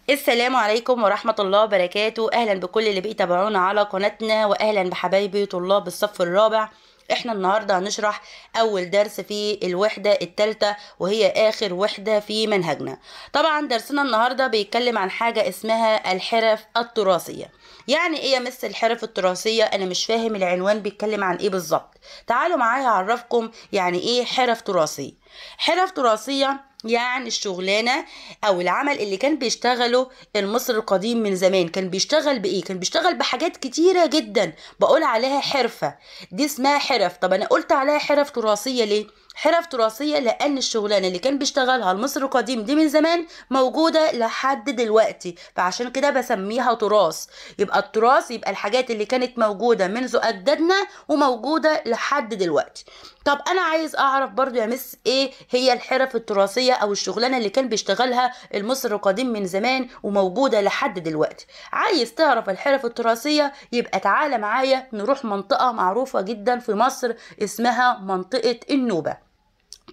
السلام عليكم ورحمة الله وبركاته. أهلا بكل اللي بيتابعونا على قناتنا، وأهلا بحبايبي طلاب الصف الرابع. احنا النهاردة هنشرح أول درس في الوحدة الثالثة، وهي آخر وحدة في منهجنا. طبعا درسنا النهاردة بيتكلم عن حاجة اسمها الحرف التراثية. يعني ايه يا مس الحرف التراثية؟ أنا مش فاهم العنوان بيتكلم عن ايه بالظبط. تعالوا معايا أعرفكم يعني ايه حرف تراثية. حرف تراثية يعني الشغلانة أو العمل اللي كان بيشتغله المصري القديم من زمان. كان بيشتغل بإيه؟ كان بيشتغل بحاجات كتيرة جدا، بقول عليها حرفة. دي اسمها حرف. طب أنا قلت عليها حرف تراثية ليه؟ حرف تراثية لأن الشغلانة اللي كان بيشتغلها المصري القديم دي من زمان موجودة لحد دلوقتي، فعشان كده بسميها تراث. يبقى التراث يبقى الحاجات اللي كانت موجودة منذ أجدادنا وموجودة لحد دلوقتي. طب أنا عايز أعرف برضو يا مس إيه هي الحرف التراثية أو الشغلانة اللي كان بيشتغلها المصري القديم من زمان وموجودة لحد دلوقتي. عايز تعرف الحرف التراثية؟ يبقى تعالى معايا نروح منطقة معروفة جدا في مصر اسمها منطقة النوبة.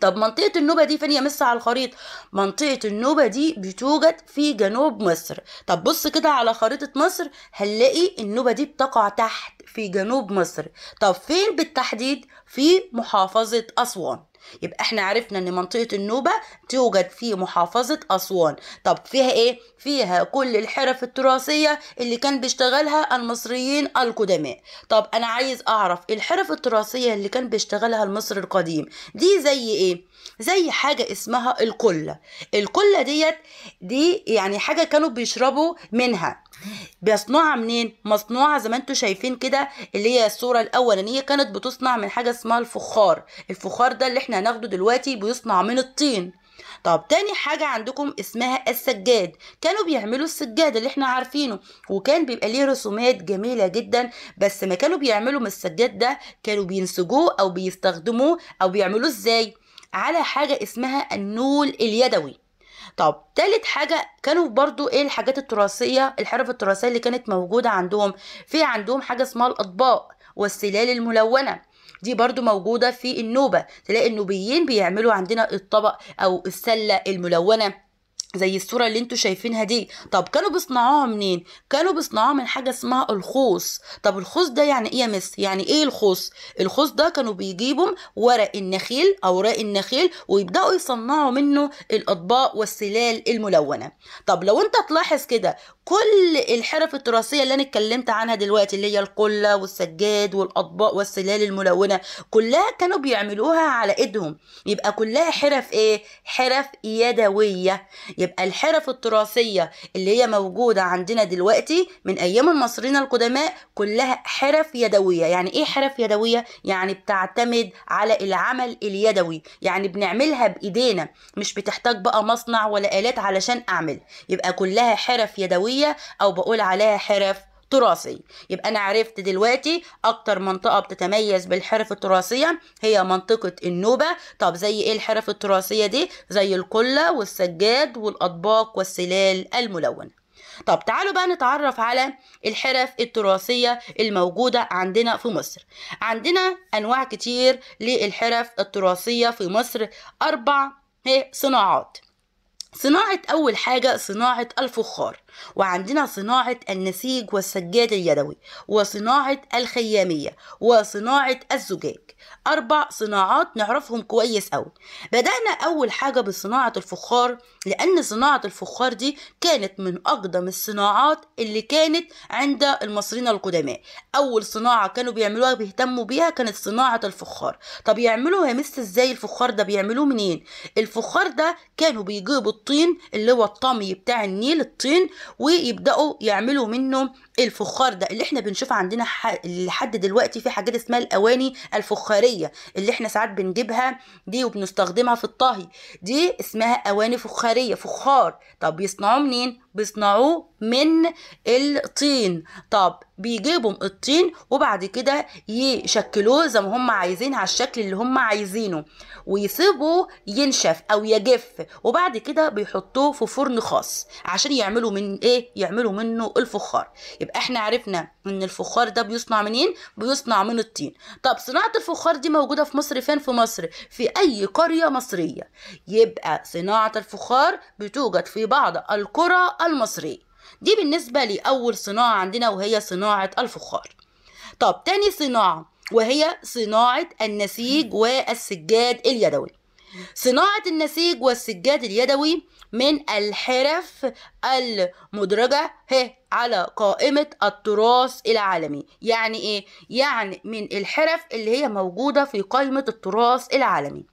طب منطقة النوبة دي فين يا مس على الخريطة؟ منطقة النوبة دي بتوجد في جنوب مصر. طب بص كده على خريطة مصر، هنلاقي النوبة دي بتقع تحت في جنوب مصر. طب فين بالتحديد؟ في محافظة أسوان. يبقى احنا عرفنا ان منطقة النوبة توجد في محافظة أسوان. طب فيها ايه؟ فيها كل الحرف التراثية اللي كان بيشتغلها المصريين القدماء. طب انا عايز اعرف الحرف التراثية اللي كان بيشتغلها المصري القديم دي زي ايه؟ زي حاجة اسمها القلة. القلة دي يعني حاجة كانوا بيشربوا منها. بيصنعها منين؟ مصنوعة زي ما انتوا شايفين كده، اللي هي الصورة الأولانية كانت بتصنع من حاجة اسمها الفخار. الفخار ده اللي احنا هناخده دلوقتي بيصنع من الطين. طب تاني حاجة عندكم اسمها السجاد. كانوا بيعملوا السجاد اللي احنا عارفينه، وكان بيبقى ليه رسومات جميلة جدا. بس ما كانوا بيعملوا من السجاد ده كانوا بينسجوه أو بيستخدموه أو بيعملوه ازاي؟ على حاجة اسمها النول اليدوي. طب تالت حاجة كانوا برضو ايه الحاجات التراثية، الحرف التراثية اللي كانت موجودة عندهم؟ في عندهم حاجة اسمها الأطباق والسلال الملونة. دي برضو موجودة في النوبة. تلاقي النوبيين بيعملوا عندنا الطبق أو السلة الملونة زي الصورة اللي انتوا شايفينها دي. طب كانوا بيصنعوها منين؟ كانوا بيصنعوها من حاجة اسمها الخوص. طب الخوص ده يعني ايه يا مس؟ يعني ايه الخوص؟ الخوص ده كانوا بيجيبوا ورق النخيل، اوراق النخيل، ويبدأوا يصنعوا منه الاطباق والسلال الملونة. طب لو انت تلاحظ كده، كل الحرف التراثية اللي انا اتكلمت عنها دلوقتي اللي هي القلة والسجاد والاطباق والسلال الملونة، كلها كانوا بيعملوها على ايدهم. يبقى كلها حرف ايه؟ حرف يدوية. يبقى الحرف التراثية اللي هي موجودة عندنا دلوقتي من أيام المصريين القدماء كلها حرف يدوية. يعني إيه حرف يدوية؟ يعني بتعتمد على العمل اليدوي، يعني بنعملها بإيدينا، مش بتحتاج بقى مصنع ولا آلات علشان أعمل. يبقى كلها حرف يدوية أو بقول عليها حرف تراثي. يبقى أنا عرفت دلوقتي أكتر منطقة بتتميز بالحرف التراثية هي منطقة النوبة. طب زي إيه الحرف التراثية دي؟ زي القلة والسجاد والأطباق والسلال الملونة. طب تعالوا بقى نتعرف على الحرف التراثية الموجودة عندنا في مصر. عندنا أنواع كتير للحرف التراثية في مصر. 4 صناعات. صناعة أول حاجة صناعة الفخار، وعندنا صناعة النسيج والسجاد اليدوي، وصناعة الخيامية، وصناعة الزجاج. 4 صناعات نعرفهم كويس أوي. بدأنا أول حاجة بصناعة الفخار، لأن صناعة الفخار دي كانت من أقدم الصناعات اللي كانت عند المصريين القدماء. أول صناعة كانوا بيعملوها بيهتموا بيها كانت صناعة الفخار. طب يعملوها مس إزاي الفخار ده؟ بيعملوه منين؟ الفخار ده كانوا بيجيبوا الطين اللي هو الطمي بتاع النيل، الطين، ويبدأوا يعملوا منه الفخار ده اللي احنا بنشوف عندنا لحد دلوقتي في حاجات اسمها الأواني الفخارية اللي احنا ساعات بنجيبها دي وبنستخدمها في الطهي. دي اسمها أواني فخارية، فخار. طب بيصنعوه منين؟ بيصنعوه من الطين. طب بيجيبوا الطين وبعد كده يشكلوه زي ما هم عايزين على الشكل اللي هم عايزينه، ويسيبوه ينشف او يجف، وبعد كده بيحطوه في فرن خاص عشان يعملوا من ايه، يعملوا منه الفخار. يبقى احنا عرفنا ان الفخار ده بيصنع منين؟ بيصنع من الطين. طب صناعة الفخار دي موجودة في مصر فين؟ في مصر في اي قرية مصرية. يبقى صناعة الفخار بتوجد في بعض القرى المصرية. دي بالنسبة لأول صناعة عندنا وهي صناعة الفخار. طب تاني صناعة وهي صناعة النسيج والسجاد اليدوي. صناعة النسيج والسجاد اليدوي من الحرف المدرجة على قائمة التراث العالمي. يعني ايه؟ يعني من الحرف اللي هي موجودة في قائمة التراث العالمي.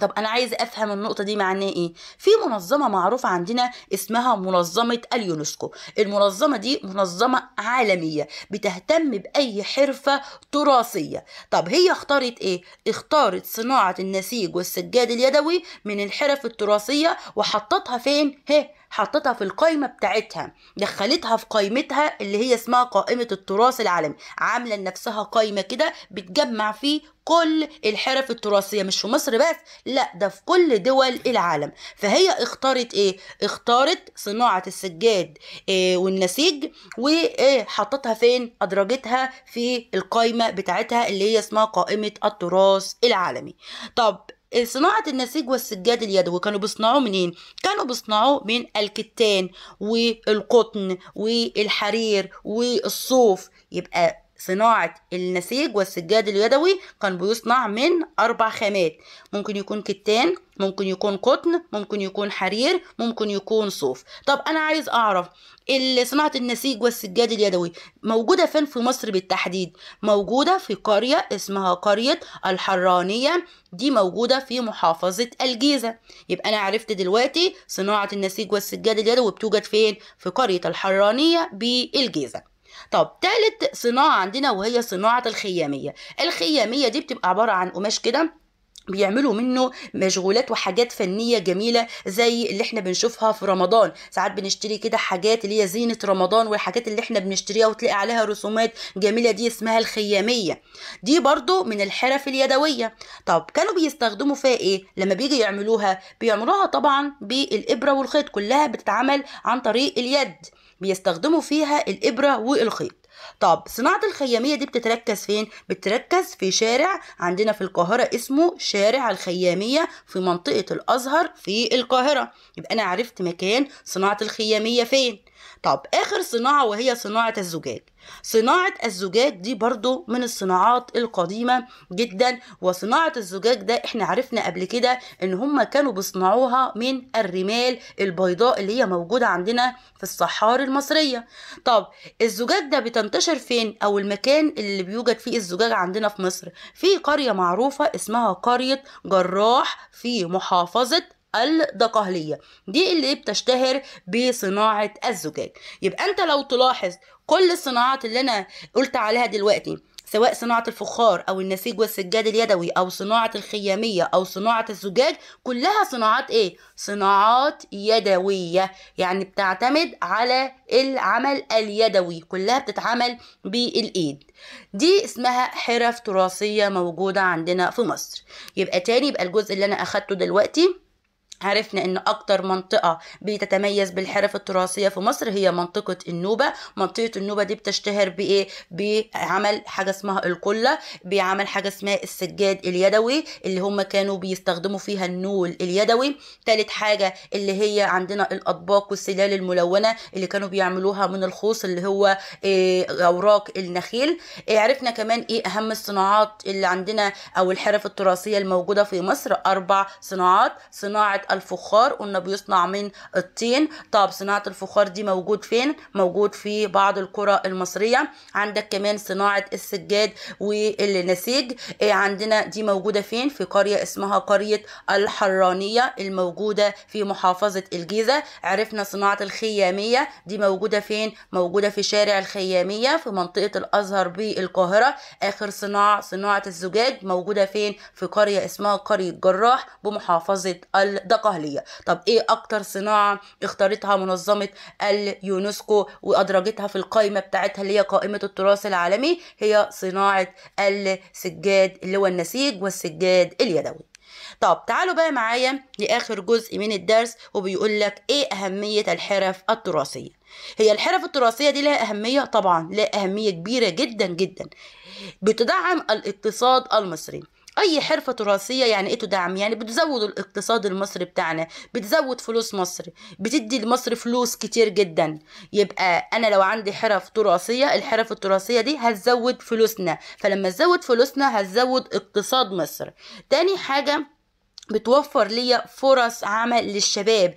طب انا عايز افهم النقطه دي معناها ايه. في منظمه معروفه عندنا اسمها منظمه اليونسكو. المنظمه دي منظمه عالميه بتهتم باي حرفه تراثيه. طب هي اختارت ايه؟ اختارت صناعه النسيج والسجاد اليدوي من الحرف التراثيه وحطتها فين؟ حطتها في القائمة بتاعتها، دخلتها في قائمتها اللي هي اسمها قائمة التراث العالمي. عاملة لنفسها قائمة كده بتجمع فيه كل الحرف التراثية، مش في مصر بس، لا ده في كل دول العالم. فهي اختارت ايه؟ اختارت صناعة السجاد والنسيج، وحطتها فين؟ ادرجتها في القائمة بتاعتها اللي هي اسمها قائمة التراث العالمي. طب صناعة النسيج والسجاد اليدوي كانوا بيصنعوه منين؟ كانوا بيصنعوه من الكتان والقطن والحرير والصوف. يبقى صناعة النسيج والسجاد اليدوي كان بيصنع من 4 خامات، ممكن يكون كتان، ممكن يكون قطن، ممكن يكون حرير، ممكن يكون صوف. طب أنا عايز أعرف صناعة النسيج والسجاد اليدوي موجودة فين في مصر بالتحديد؟ موجودة في قرية اسمها قرية الحرانية، دي موجودة في محافظة الجيزة. يبقى أنا عرفت دلوقتي صناعة النسيج والسجاد اليدوي بتوجد فين؟ في قرية الحرانية بالجيزة. طب تالت صناعة عندنا وهي صناعة الخيامية. الخيامية دي بتبقى عبارة عن قماش كده بيعملوا منه مشغولات وحاجات فنية جميلة زي اللي احنا بنشوفها في رمضان. ساعات بنشتري كده حاجات اللي هي زينة رمضان، والحاجات اللي احنا بنشتريها وتلاقي عليها رسومات جميلة دي اسمها الخيامية. دي برضو من الحرف اليدوية. طب كانوا بيستخدموا فيها ايه لما بيجي يعملوها؟ بيعملوها طبعا بالإبرة والخيط، كلها بتتعمل عن طريق اليد، بيستخدموا فيها الإبرة والخيط. طب صناعة الخيامية دي بتتركز فين؟ بتتركز في شارع عندنا في القاهرة اسمه شارع الخيامية في منطقة الأزهر في القاهرة. يبقى أنا عرفت مكان صناعة الخيامية فين. طب آخر صناعة وهي صناعة الزجاج. صناعة الزجاج دي برضو من الصناعات القديمة جدا. وصناعة الزجاج ده احنا عرفنا قبل كده ان هم كانوا بيصنعوها من الرمال البيضاء اللي هي موجودة عندنا في الصحاري المصرية. طب الزجاج ده بتنتشر فين؟ او المكان اللي بيوجد فيه الزجاج عندنا في مصر في قرية معروفة اسمها قرية جراح في محافظة الدقهلية، دي اللي بتشتهر بصناعة الزجاج. يبقى انت لو تلاحظ كل الصناعات اللي انا قلت عليها دلوقتي، سواء صناعة الفخار او النسيج والسجاد اليدوي او صناعة الخيامية او صناعة الزجاج، كلها صناعات ايه؟ صناعات يدوية، يعني بتعتمد على العمل اليدوي، كلها بتتعمل بالايد. دي اسمها حرف تراثية موجودة عندنا في مصر. يبقى تاني، يبقى الجزء اللي انا اخدته دلوقتي عرفنا ان اكتر منطقة بتتميز بالحرف التراثية في مصر هي منطقة النوبة. منطقة النوبة دي بتشتهر بايه؟ بعمل حاجة اسمها القلة، بعمل حاجة اسمها السجاد اليدوي اللي هم كانوا بيستخدموا فيها النول اليدوي. تالت حاجة اللي هي عندنا الاطباق والسلال الملونة اللي كانوا بيعملوها من الخوص اللي هو اوراق النخيل. عرفنا كمان ايه اهم الصناعات اللي عندنا او الحرف التراثية الموجودة في مصر؟ 4 صناعات. صناعة الفخار قلنا بيصنع من الطين. طب صناعة الفخار دي موجود فين؟ موجود في بعض القرى المصرية. عندك كمان صناعة السجاد والنسيج عندنا دي موجودة فين؟ في قرية اسمها قرية الحرانية الموجودة في محافظة الجيزة. عرفنا صناعة الخيامية دي موجودة فين؟ موجودة في شارع الخيامية في منطقة الأزهر بالقاهرة. آخر صناعة الزجاج موجودة فين؟ في قرية اسمها قرية جراح بمحافظة الدقهلية. صدقه ليا. طب ايه اكتر صناعه اختارتها منظمه اليونسكو وادرجتها في القائمه بتاعتها اللي هي قائمه التراث العالمي؟ هي صناعه السجاد اللي هو النسيج والسجاد اليدوي. طب تعالوا بقى معايا لاخر جزء من الدرس، وبيقول لك ايه اهميه الحرف التراثيه. هي الحرف التراثيه دي لها اهميه؟ طبعا لها اهميه كبيره جدا جدا، بتدعم الاقتصاد المصري. اي حرفه تراثيه يعني ايه تدعم؟ يعني بتزود الاقتصاد المصري بتاعنا، بتزود فلوس مصر، بتدي لمصر فلوس كتير جدا. يبقى انا لو عندي حرف تراثيه، الحرف التراثيه دي هتزود فلوسنا، فلما تزود فلوسنا هتزود اقتصاد مصر. تاني حاجه بتوفر ليا فرص عمل للشباب،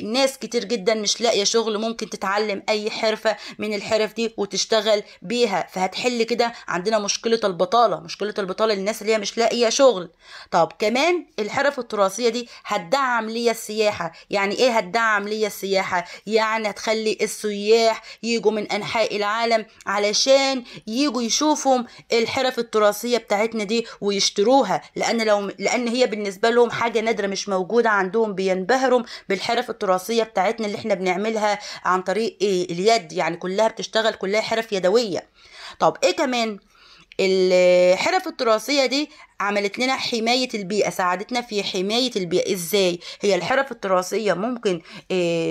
ناس كتير جدا مش لاقيه شغل ممكن تتعلم اي حرفه من الحرف دي وتشتغل بيها، فهتحل كده عندنا مشكله البطاله، مشكله البطاله للناس اللي هي مش لاقيه شغل. طب كمان الحرف التراثيه دي هتدعم ليا السياحه. يعني ايه هتدعم ليا السياحه؟ يعني هتخلي السياح يجوا من انحاء العالم علشان يجوا يشوفوا الحرف التراثيه بتاعتنا دي ويشتروها، لان هي بالنسبه لهم حاجه نادره مش موجوده عندهم، بينبهروا بالحرف التراثيه بتاعتنا اللي احنا بنعملها عن طريق اليد، يعني كلها بتشتغل، كلها حرف يدويه. طب ايه كمان؟ الحرف التراثيه دي عملت لنا حماية البيئة، ساعدتنا في حماية البيئة. ازاي؟ هي الحرف التراثية ممكن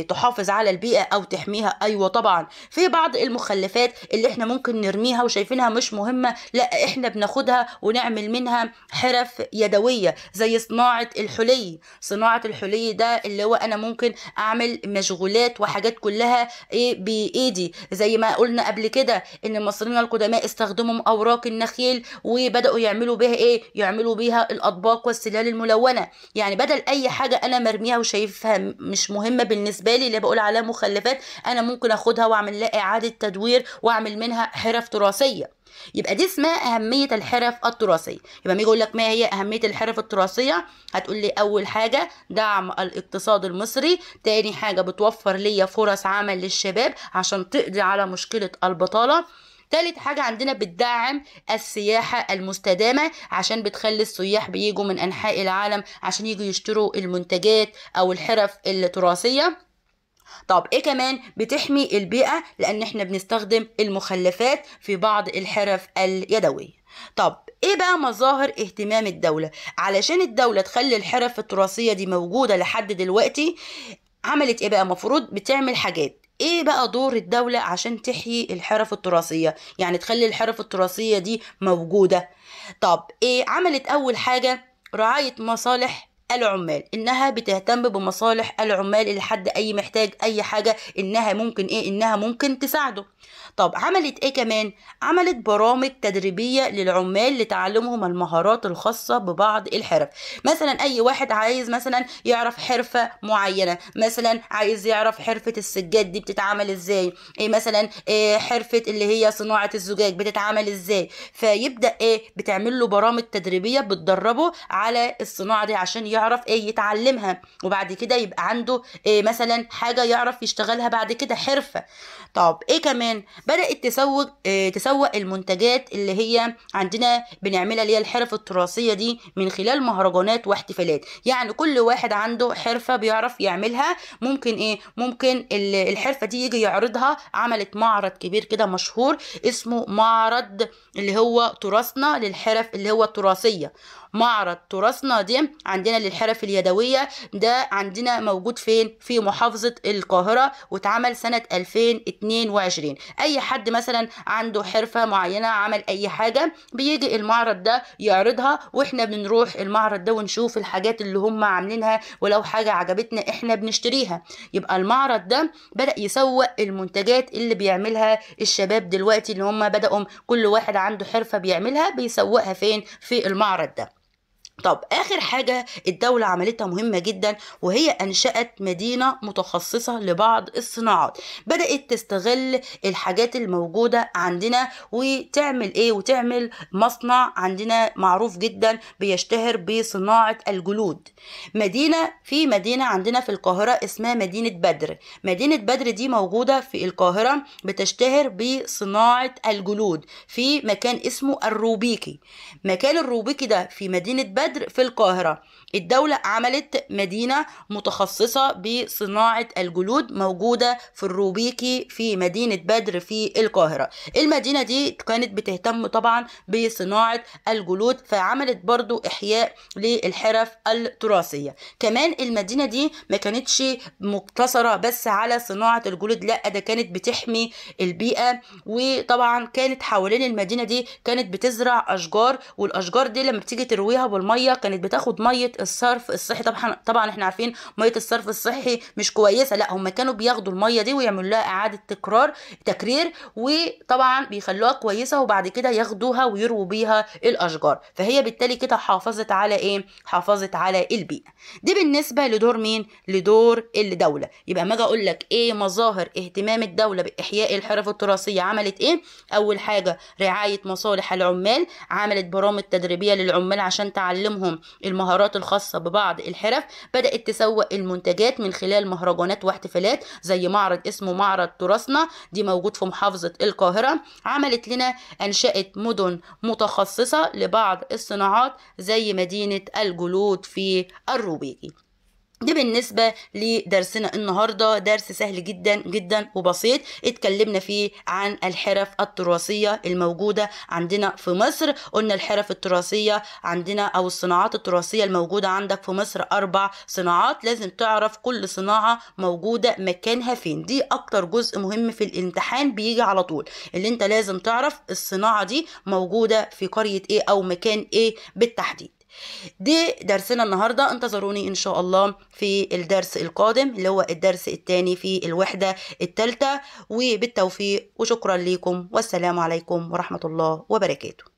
تحافظ على البيئة او تحميها؟ ايوه طبعا. في بعض المخلفات اللي احنا ممكن نرميها وشايفينها مش مهمة، لا احنا بناخدها ونعمل منها حرف يدوية، زي صناعة الحلي. صناعة الحلي ده اللي هو انا ممكن اعمل مشغولات وحاجات كلها بايدي، زي ما قلنا قبل كده ان المصريين القدماء استخدموا اوراق النخيل وبدأوا يعملوا بها يعملوا بيها الاطباق والسلال الملونه. يعني بدل اي حاجه انا مرميها وشايفها مش مهمه بالنسبه لي اللي بقول عليها مخلفات، انا ممكن اخدها واعمل لها اعاده تدوير واعمل منها حرف تراثيه. يبقى دي اسمها اهميه الحرف التراثيه. يبقى ما يقول لك ما هي اهميه الحرف التراثيه، هتقول لي اول حاجه دعم الاقتصاد المصري، تاني حاجه بتوفر لي فرص عمل للشباب عشان تقضي على مشكله البطاله، تالت حاجة عندنا بتدعم السياحة المستدامة عشان بتخلي السياح بيجوا من أنحاء العالم عشان يجوا يشتروا المنتجات أو الحرف التراثية. طب ايه كمان؟ بتحمي البيئة لأن احنا بنستخدم المخلفات في بعض الحرف اليدوية. طب ايه بقى مظاهر اهتمام الدولة؟ علشان الدولة تخلي الحرف التراثية دي موجودة لحد دلوقتي، عملت ايه بقى؟ مفروض بتعمل حاجات. ايه بقى دور الدولة عشان تحيي الحرف التراثية، يعني تخلي الحرف التراثية دي موجودة؟ طب ايه عملت؟ اول حاجة رعاية مصالح العمال، انها بتهتم بمصالح العمال اللي حد اي محتاج اي حاجة انها ممكن انها ممكن تساعده. طب عملت ايه كمان؟ عملت برامج تدريبية للعمال لتعلمهم المهارات الخاصة ببعض الحرف. مثلا اي واحد عايز مثلا يعرف حرفة معينة، مثلا عايز يعرف حرفة السجاد دي بتتعمل ازاي، مثلا حرفة اللي هي صناعة الزجاج بتتعمل ازاي، فيبدأ بتعمل له برامج تدريبية بتدربه على الصناعة دي عشان يعرف يتعلمها، وبعد كده يبقى عنده مثلا حاجة يعرف يشتغلها بعد كده، حرفة. طب ايه كمان؟ بدأت تسوق المنتجات اللي هي عندنا بنعملها اللي هي الحرف التراثية دي من خلال مهرجانات واحتفالات. يعني كل واحد عنده حرفة بيعرف يعملها، ممكن ممكن الحرفة دي يجي يعرضها. عملت معرض كبير كده مشهور اسمه معرض اللي هو تراثنا للحرف اللي هو التراثية. معرض تراثنا دي عندنا للحرف اليدوية، ده عندنا موجود فين؟ في محافظة القاهرة، واتعمل سنة 2022. اي حد مثلا عنده حرفة معينة عمل اي حاجة بيجي المعرض ده يعرضها، واحنا بنروح المعرض ده ونشوف الحاجات اللي هم عاملينها، ولو حاجة عجبتنا احنا بنشتريها. يبقى المعرض ده بدأ يسوق المنتجات اللي بيعملها الشباب دلوقتي، اللي هم بدأوا كل واحد عنده حرفة بيعملها بيسوقها فين؟ في المعرض ده. طب آخر حاجة الدولة عملتها مهمة جدا، وهي أنشأت مدينة متخصصة لبعض الصناعات. بدأت تستغل الحاجات الموجودة عندنا وتعمل وتعمل مصنع عندنا معروف جدا بيشتهر بصناعة الجلود. في مدينة عندنا في القاهرة اسمها مدينة بدر. مدينة بدر دي موجودة في القاهرة، بتشتهر بصناعة الجلود في مكان اسمه الروبيكي. مكان الروبيكي ده في مدينة بدر في القاهرة. الدولة عملت مدينة متخصصة بصناعة الجلود موجودة في الروبيكي في مدينة بدر في القاهرة. المدينة دي كانت بتهتم طبعا بصناعة الجلود، فعملت برضو إحياء للحرف التراثية. كمان المدينة دي ما كانتش مقتصرة بس على صناعة الجلود، لا ده كانت بتحمي البيئة، وطبعا كانت حوالين المدينة دي كانت بتزرع أشجار، والأشجار دي لما بتيجي ترويها بالمية كانت بتاخد مية الصرف الصحي. طبعا احنا عارفين مية الصرف الصحي مش كويسة، لا هم كانوا بياخدوا المية دي ويعملوا لها إعادة تكرير، وطبعا بيخلوها كويسة وبعد كده ياخدوها ويرووا بيها الأشجار. فهي بالتالي كده حافظت على ايه؟ حافظت على البيئة. دي بالنسبة لدور مين؟ لدور الدولة. يبقى ما اجي اقول لك ايه مظاهر اهتمام الدولة بإحياء الحرف التراثية، عملت ايه؟ اول حاجة رعاية مصالح العمال، عملت برامج تدريبية للعمال عشان تعلمهم المهارات الخاصة ببعض الحرف، بدأت تسوق المنتجات من خلال مهرجانات واحتفالات زي معرض اسمه معرض تراثنا، دي موجود في محافظة القاهرة. عملت لنا أنشأت مدن متخصصة لبعض الصناعات زي مدينة الجلود في الروبيكي. دي بالنسبة لدرسنا النهاردة، درس سهل جدا جدا وبسيط، اتكلمنا فيه عن الحرف التراثية الموجودة عندنا في مصر. قلنا الحرف التراثية عندنا أو الصناعات التراثية الموجودة عندك في مصر 4 صناعات، لازم تعرف كل صناعة موجودة مكانها فين. دي أكتر جزء مهم في الامتحان بيجي على طول، اللي انت لازم تعرف الصناعة دي موجودة في قرية ايه أو مكان ايه بالتحديد. دي درسنا النهاردة، انتظروني ان شاء الله في الدرس القادم اللي هو الدرس الثاني في الوحدة الثالثة، وبالتوفيق وشكرا لكم والسلام عليكم ورحمة الله وبركاته.